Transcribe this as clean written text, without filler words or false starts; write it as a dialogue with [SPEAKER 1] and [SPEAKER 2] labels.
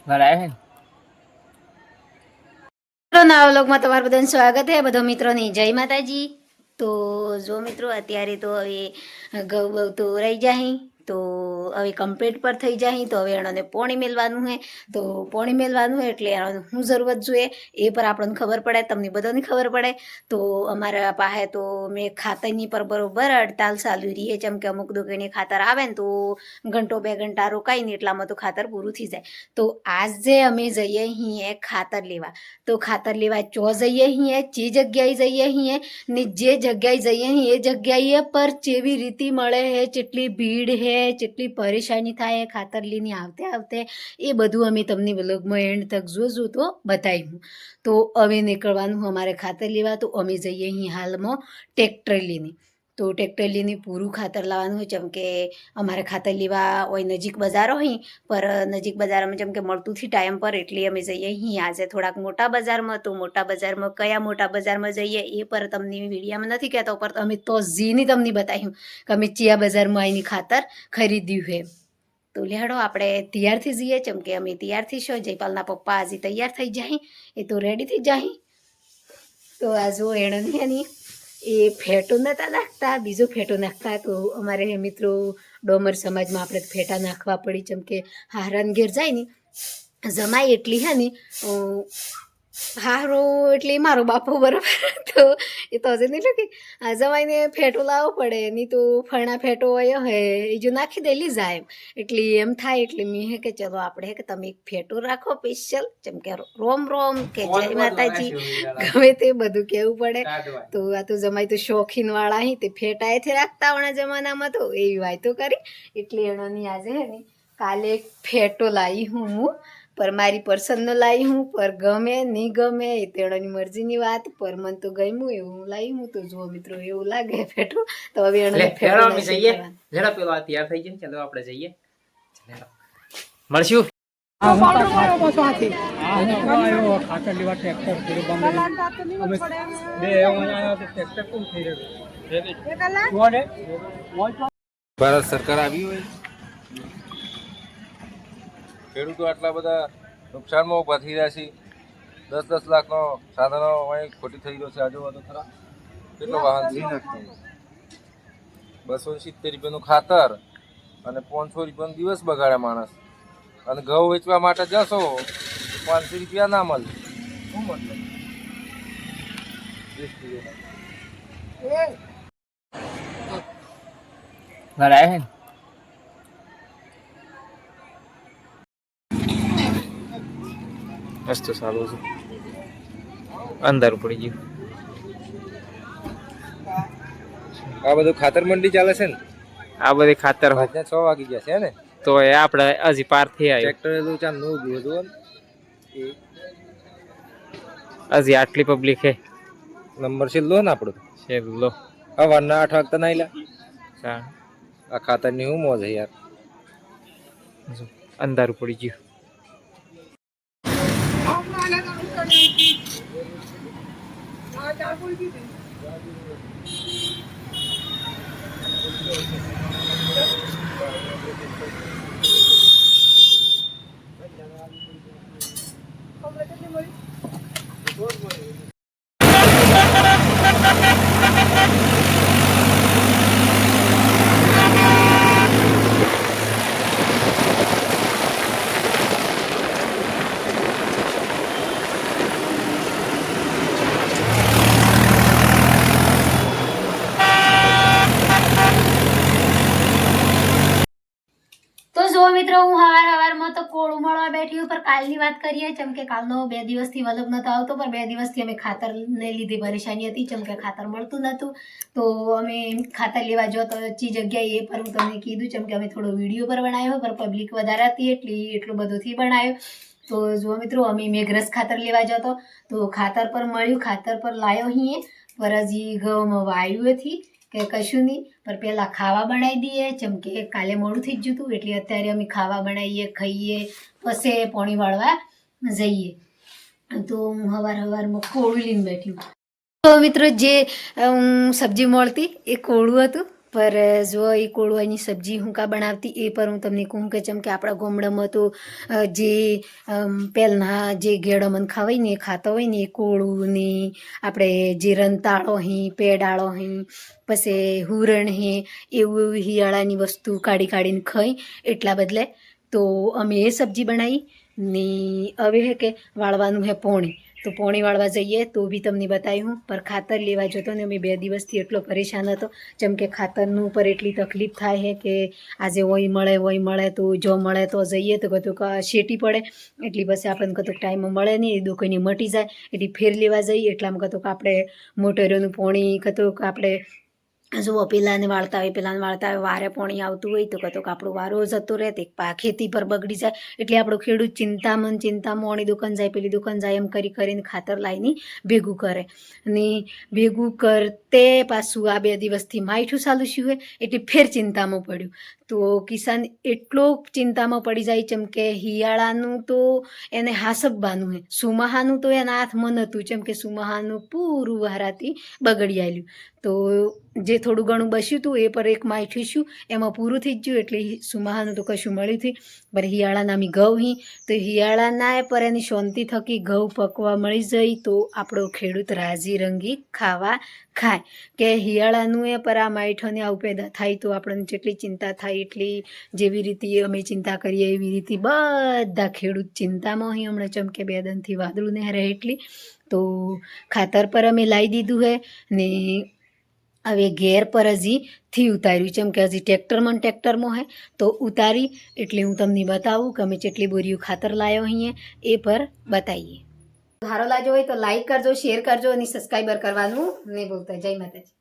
[SPEAKER 1] નવા વ્લોગમાં તમારું બધાનું સ્વાગત છે. બધા મિત્રોની જય માતાજી. તો જો મિત્રો અત્યારે તો હવે ઘઉં બહુ તો રહી જાય તો હવે કમ્પ્લીટ પર થઈ જાય તો હવે એણે પોણી મેળવાનું છે. તો પોણી મેળવાનું હોય એટલે એનો શું જરૂરત જોઈએ એ પર આપણને ખબર પડે, તમને બધાને ખબર પડે. તો અમારા પાસે તો મેં ખાતરની પર બરોબર હડતાલ ચાલુ રહીએ, જેમ કે અમુક દુકાને ખાતર આવે ને તો ઘંટો 2 ઘંટા રોકાઈને એટલામાં તો ખાતર પૂરું થઈ જાય. તો આજે અમે જઈએ અહીં ખાતર લેવા. તો ખાતર લેવા ચો જઈએ છીએ, જે જગ્યાએ જઈએ છીએ ને જે જગ્યાએ જઈએ એ જગ્યાએ પર જેવી રીતિ મળે છે, જેટલી ભીડ છે, જેટલી પરેશાની થાય ખાતર લઈને આવતે એ બધું અમે તમને વ્લોગમાં એન્ડ તક જોજો તો બતાવ્યું. તો હવે નીકળવાનું અમારે ખાતર લેવા. તો અમે જઈએ અહીં હાલમાં ટ્રેક્ટર લઈને. તો ટ્રેક્ટર લઈને પૂરું ખાતર લાવવાનું હોય, જેમ કે અમારે ખાતર લેવા હોય નજીક બજારો હોય પર નજીક બજારમાં જેમ કે મળતું થી ટાઈમ પર એટલે અમે જઈએ અહીં આજે થોડાક મોટા બજારમાં. તો મોટા બજારમાં કયા મોટા બજારમાં જઈએ એ પર તમને વિડીયામાં નથી કહેતો, પર અમે તો ઝીની તમને બતાવ્યું કે અમે ચિયા બજારમાં આવીને ખાતર ખરીદ્યું છે. તો લેહડો આપણે તૈયારથી જઈએ, જેમ કે અમે તૈયારથી છો. જયપાલના પપ્પા આજે તૈયાર થઈ જાય, એ તો રેડી થઈ જાય. તો આ જો એની એ ફેટો નહોતા નાખતા, બીજો ફેટો નાખતા. તો અમારે મિત્રો ડોમર સમાજમાં આપણે ફેટા નાખવા પડી, જેમ કે હારાન ઘેર જાય ને જમાય એટલી હે ને હારો એટલે મારો બાપો બરાબર. તો એ તો હજુ નહીં કે જમાઈને ફેટો લાવવો પડે નહીં તો ફરણા ફેટો હોય હે એ જો નાખી દેલી જાય એટલે એમ થાય. એટલે મેં હે કે ચલો આપણે કે તમે એક ફેટો રાખો સ્પેશિયલ, જેમ કે રોમ રોમ કે જય માતાજી ગમે તે બધું કહેવું પડે. તો આ તો જમાઈ તો શોખીન વાળા હી તે ફેટાએથી રાખતા આવણા જમાનામાં તો એવી વાતો કરી. એટલે એનોની આજે હે ને કાલે એક ફેટો લાવી હું પર મારી પર્સનલ લાવી હું, પર ગમે નહીં ગમે એ તેની મરજીની વાત. પર મને તો ગમ્યું એવું લાવી હું. તો જુઓ મિત્રો એવું લાગે ફેટું. તો હવે એને ફેટો જઈએ લેડો પેલો તૈયાર થઈ જાય. ચલો આપણે જઈએ, મળશું.
[SPEAKER 2] ભારત સરકાર આવી હોય, ખેડૂતો આટલા બધા નુકસાનમાં ઉભા થઈ રહ્યા છે. 10-10 લાખનો સાધનો અહીં ખોટી થઈ રહ્યો છે. આજુબાજુ ખરા કેટલો વાહન છે. 270 રૂપિયાનું ખાતર અને 500 રૂપિયાનો દિવસ બગાડે માણસ. અને ઘઉં વેચવા માટે જશો 500 રૂપિયા ના મળે. શું મતલબ?
[SPEAKER 1] મસ્ત સારું છે, અંદર પડી ગયું.
[SPEAKER 2] આ બધું ખાતર મંડી ચાલે છે ને?
[SPEAKER 1] આ બધી ખાતર
[SPEAKER 2] 6 વાગી ગયા છે ને?
[SPEAKER 1] તો એ આપણે હજી પાર થઈ આવ્યું.
[SPEAKER 2] ટ્રેક્ટર તો ચાલ નું ઉભું હતું
[SPEAKER 1] હજી આટલી પબ્લિક હે.
[SPEAKER 2] નંબર છે લો ને આપણો
[SPEAKER 1] છે લો.
[SPEAKER 2] સવારના 8 વાગતા ના આયલા.
[SPEAKER 1] હા,
[SPEAKER 2] આ ખાતરની શું મોજ છે યાર.
[SPEAKER 1] અંદર પડી ગયું. મિત્રો હું હવારમાં તો કોળું મળવા બેઠી ઉપર કાલની વાત કરીએ. જેમ કે કાલનો 2 દિવસથી વ્લોગ નતો આવતો, પણ 2 દિવસથી અમે ખાતરને લીધે પરેશાની હતી, જેમ કે ખાતર મળતું નહોતું. તો અમે ખાતર લેવા જો તો ચી જગ્યાએ એ પર હું તમને કીધું, જેમ કે અમે થોડો વિડીયો પર બનાવ્યો, પર પબ્લિક વધારે હતી એટલે એટલું બધુંથી બનાવ્યો. તો જો મિત્રો અમે મેઘરસ ખાતર લેવા જતો તો ખાતર પર મળ્યું, ખાતર પર લાવ્યો અહીં પર હજી ઘઉંમાં વાયુ હતી કે કશું નહીં. પર પહેલાં ખાવા બનાવી દઈએ, જેમ કે કાલે મોડું થઈ જ જતું એટલે અત્યારે અમે ખાવા બનાવીએ, ખાઈએ, પછી પાણી વાળવા જઈએ. તો હું સવારમાં કોળું લઈને બેઠી. તો મિત્રો જે સબ્જી મળતી એ કોળું હતું. પર જો એ કોળવાની સબ્જી હું કા બનાવતી એ પર હું તમને કહું કે જેમ કે આપણા ગામડામાં તો જે પહેલાં જે ગેળો મન ખાવાય ને એ ખાતા હોય ને એ કોળું ને આપણે જે રંતાળો હી પેડાળો હી પછી હુરણ હી એવું હિયાળાની વસ્તુ કાઢીને ખાઈ એટલા બદલે તો અમે એ સબ્જી બનાવી ને હવે હે કે વાળવાનું હે પોણી તો પોણી વાળવા જઈએ તો બી તમને બતાવ્યું પર ખાતર લેવા જતો ને અમે 2 દિવસથી એટલો પરેશાન હતો જેમ કે ખાતરનું ઉપર એટલી તકલીફ થાય છે કે આજે ઓય મળે તો જો મળે તો જઈએ તો કતું શેટી પડે એટલી પછી આપણને કતું ટાઈમ મળે નહીં એ દુકાને મટી જાય એટલી ફેર લેવા જઈએ એટલામાં કતું આપણે મોટરોનું પોણી કતું આપણે જુઓ પેલાને વાળતા હોય વારે પોણી આવતું હોય તો કતો આપણો વારો જતો રહે તે ખેતી પર બગડી જાય એટલે આપણો ખેડૂત ચિંતામાં ઓણી દુકાન જાય પેલી દુકાન જાય એમ કરીને ખાતર લાવીને ભેગું કરે અને ભેગું કરતે પાછું આ 2 દિવસથી માઠું ચાલુ શું હોય એટલે ફેર ચિંતામાં પડ્યું તો કિસાન એટલો ચિંતામાં પડી જાય જેમ કે હિયાળાનું તો એને હાસબવાનું હે સુમાહાનું તો એના હાથમાં નહોતું જેમ કે સુમાહાનું પૂરું વહારાથી બગડી આવેલું તો જે થોડું ઘણું બસ્યું હતું એ પર એક માઠું છું એમાં પૂરું થઈ ગયું એટલે સુમાહાનું તો કશું મળ્યું નથી પર હિયાળાના અમે ઘઉં હી તો હિયાળાના પર એની શાંતિ થકી ઘઉં પકવા મળી જાય તો આપણો ખેડૂત રાજી રંગી ખાવા ખાય કે હિયાળાનું એ પર આ માઠોને આવું પેદા થાય તો આપણને જેટલી ચિંતા થાય એટલી જેવી રીતે અમે ચિંતા કરીએ એવી રીતે બધા ખેડૂત ચિંતામાં અહીં હમણાં ચમકે 2 દિનથી વાદળું ને રહે એટલી તો ખાતર પર અમે લાવી દીધું હે ને હવે ઘેર પર હજી ઉતાર્યું જેમ કે હજી ટ્રેક્ટરમાં હે તો ઉતારી એટલે હું તમને બતાવું કે અમે કેટલી બોરીઓ ખાતર લાવ્યો અહીંયા એ પર બતાવીએ સારો લાગ્યો હોય તો લાઈક કરજો શેર કરજો અને સબસ્ક્રાઈબર કરવાનું નહીં ભૂલતા જય માતાજી